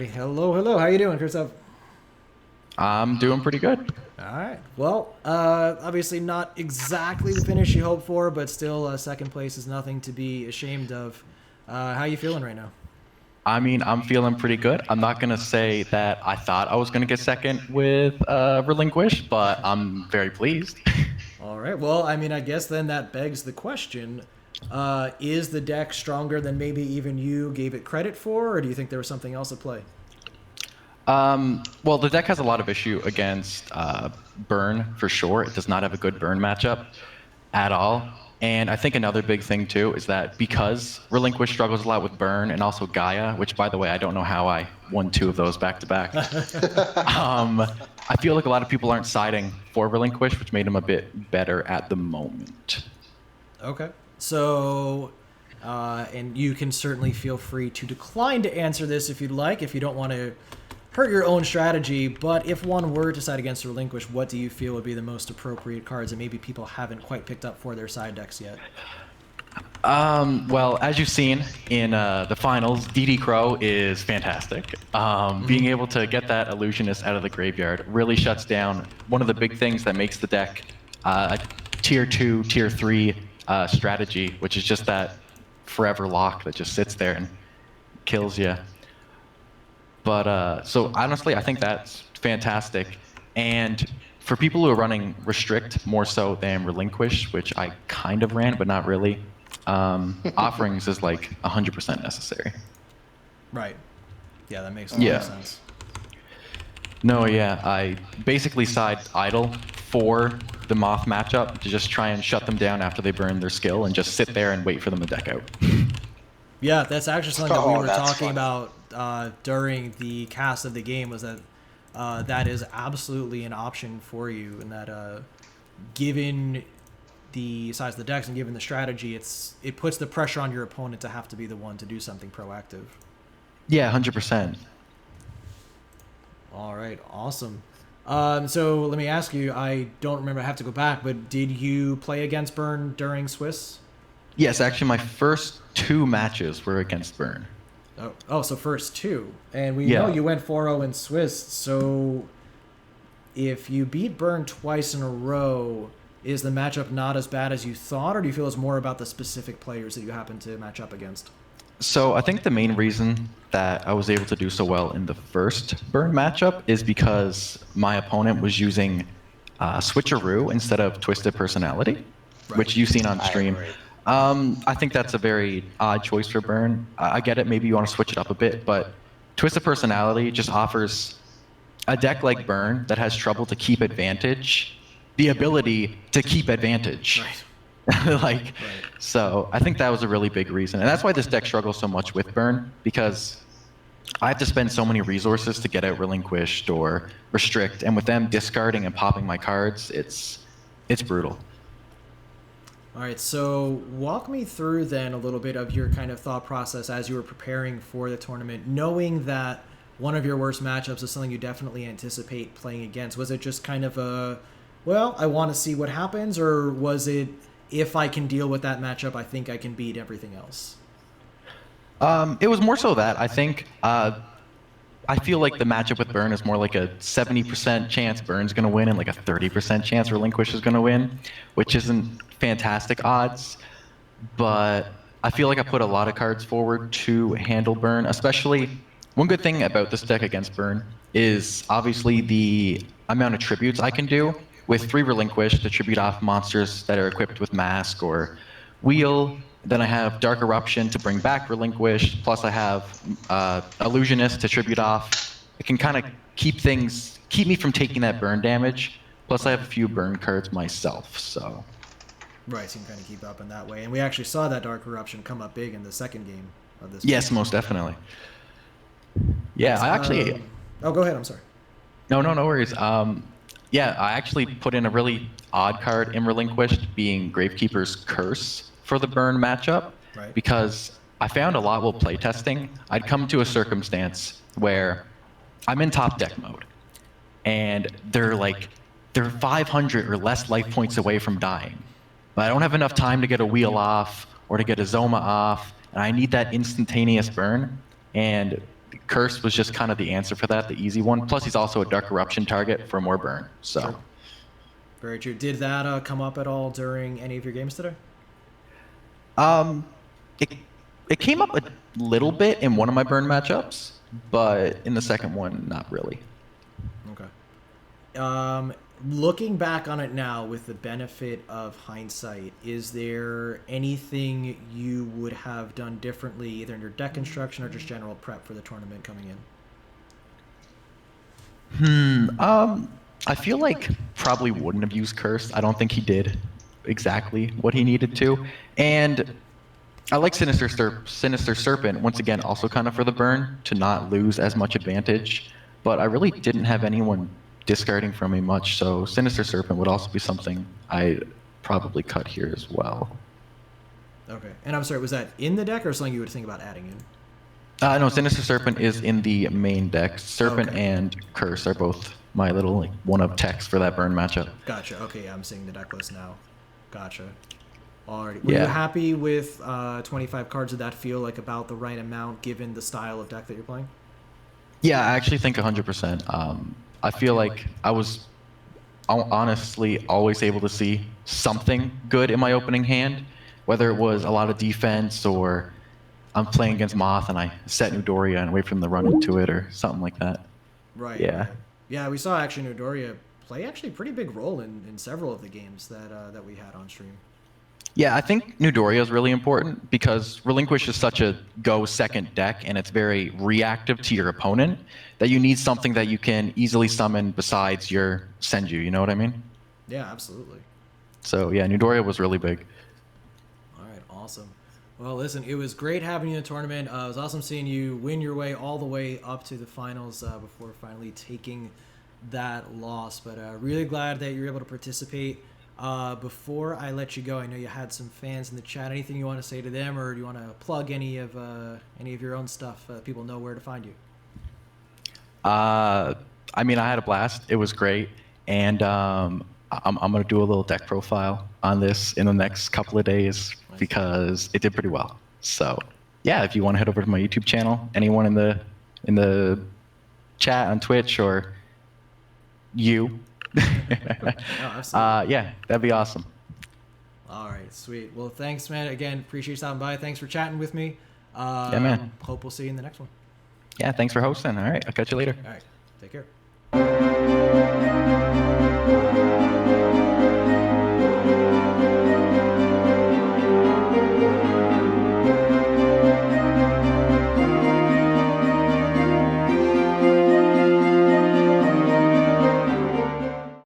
right. Hello, hello. How you doing, Curseof? I'm doing pretty good. All right. Well, obviously not exactly the finish you hoped for, but still, second place is nothing to be ashamed of. How you feeling right now? I mean, I'm feeling pretty good. I'm not going to say that I thought I was going to get second with Relinquished, but I'm very pleased. All right. Well, I mean, I guess then that begs the question: is the deck stronger than maybe even you gave it credit for, or do you think there was something else at play? Well, the deck has a lot of issue against Burn for sure. It does not have a good Burn matchup at all. And I think another big thing too is that because Relinquish struggles a lot with Burn and also Gaia, which by the way, I don't know how I won two of those back to back. I feel like a lot of people aren't siding for Relinquish, which made him a bit better at the moment. Okay. So, and you can certainly feel free to decline to answer this if you'd like, if you don't want to hurt your own strategy. But if one were to side against Relinquish, what do you feel would be the most appropriate cards that maybe people haven't quite picked up for their side decks yet? Well, as you've seen in the finals, DD Crow is fantastic. Being able to get that illusionist out of the graveyard really shuts down one of the big things that makes the deck a tier 2, tier 3 strategy, which is just that forever lock that just sits there and kills you. But so honestly, I think that's fantastic. And for people who are running Restrict more so than Relinquish, which I kind of ran, but not really, offerings is like 100% necessary. Right. Yeah, that makes a lot Yeah. of sense. No, yeah, I basically side idle for the Moth matchup to just try and shut them down after they burn their skill and just sit there and wait for them to deck out. Yeah, that's actually something that we Oh, were that's talking funny. about during the cast of the game. Was that that is absolutely an option for you, and that given the size of the decks and given the strategy, it puts the pressure on your opponent to have to be the one to do something proactive. Yeah, 100%. All right, awesome. So let me ask you. I don't remember. I have to go back, but did you play against Burn during Swiss? Yes, actually, my first two matches were against Burn. Oh, so first two, and we know Yeah. you went 4-0 in Swiss. So if you beat Burn twice in a row, is the matchup not as bad as you thought, or do you feel it's more about the specific players that you happen to match up against? So I think the main reason that I was able to do so well in the first Burn matchup is because my opponent was using Switcheroo instead of Twisted Personality, Right. which you've seen on I stream. agree. I think that's a very odd choice for Burn. I get it, maybe you want to switch it up a bit, but Twisted Personality just offers a deck like Burn that has trouble to keep advantage, the ability to keep advantage. Right. Like, so I think that was a really big reason, and that's why this deck struggles so much with Burn, because I have to spend so many resources to get out Relinquished or Restrict, and with them discarding and popping my cards, it's brutal. All right, so walk me through then a little bit of your kind of thought process as you were preparing for the tournament, knowing that one of your worst matchups is something you definitely anticipate playing against. Was it just kind of a, well, I want to see what happens, or was it, if I can deal with that matchup, I think I can beat everything else? It was more so that I think I feel like the matchup with Burn is more like a 70% chance Burn's going to win and like a 30% chance Relinquish is going to win, which isn't fantastic odds. But I feel like I put a lot of cards forward to handle Burn, especially one good thing about this deck against Burn is obviously the amount of tributes I can do. With 3 Relinquish to tribute off monsters that are equipped with Mask or Wheel. Then I have Dark Eruption to bring back Relinquish. Plus I have Illusionist to tribute off. It can kind of keep me from taking that burn damage. Plus I have a few burn cards myself, so. Right, so you can kind of keep up in that way. And we actually saw that Dark Eruption come up big in the second game of this. Yes, most definitely. Yeah, I actually. Oh, go ahead. I'm sorry. No, no worries. Yeah, I actually put in a really odd card in Relinquished, being Gravekeeper's Curse for the burn matchup, Right. because I found a lot while playtesting. I'd come to a circumstance where I'm in top deck mode, and they're 500 or less life points away from dying, but I don't have enough time to get a wheel off or to get a Zoma off, and I need that instantaneous burn. And Curse was just kind of the answer for that, the easy one. Plus, he's also a Dark Eruption target for more burn. So, True. Very true. Did that come up at all during any of your games today? um, it it came up a little bit in one of my burn matchups, but in the second one, not really. Okay. Looking back on it now with the benefit of hindsight, is there anything you would have done differently, either in your deck construction or just general prep for the tournament coming in? I feel like probably wouldn't have used Curse. I don't think he did exactly what he needed to. And I like Sinister Serpent, once again, also kind of for the burn, to not lose as much advantage. But I really didn't have anyone discarding from me much, so Sinister Serpent would also be something I'd probably cut here as well. Okay. And I'm sorry, was that in the deck or something you would think about adding in? No, Sinister Serpent is in the main deck. Serpent and Curse are both my little one-up techs for that burn matchup. Gotcha. Okay, yeah, I'm seeing the deck list now. Gotcha. Alrighty. Were you happy with 25 cards? Did that feel like about the right amount given the style of deck that you're playing? Yeah, I actually think 100%. I feel like I was honestly always able to see something good in my opening hand, whether it was a lot of defense or I'm playing against Moth and I set Newdoria and wait for him to run into it or something like that. Right. Yeah. Right. Yeah, we saw actually Newdoria play actually a pretty big role in several of the games that we had on stream. Yeah, I think Newdoria is really important because Relinquished is such a go second deck and it's very reactive to your opponent that you need something that you can easily summon besides your Senju, you know what I mean? Yeah, absolutely. So yeah, Newdoria was really big. All right, awesome. Well, listen, it was great having you in the tournament. It was awesome seeing you win your way all the way up to the finals before finally taking that loss. But really glad that you were able to participate. Before I let you go, I know you had some fans in the chat. Anything you want to say to them, or do you want to plug any of your own stuff? People know where to find you. I mean, I had a blast. It was great, and I'm gonna do a little deck profile on this in the next couple of days because it did pretty well. So yeah, if you want to head over to my YouTube channel, anyone in the chat on Twitch or you. Yeah, that'd be awesome. All right, sweet. Well, thanks, man. Again, appreciate you stopping by. Thanks for chatting with me. Yeah, man. Hope we'll see you in the next one. Yeah, thanks for hosting. All right, I'll catch you later. All right, take care.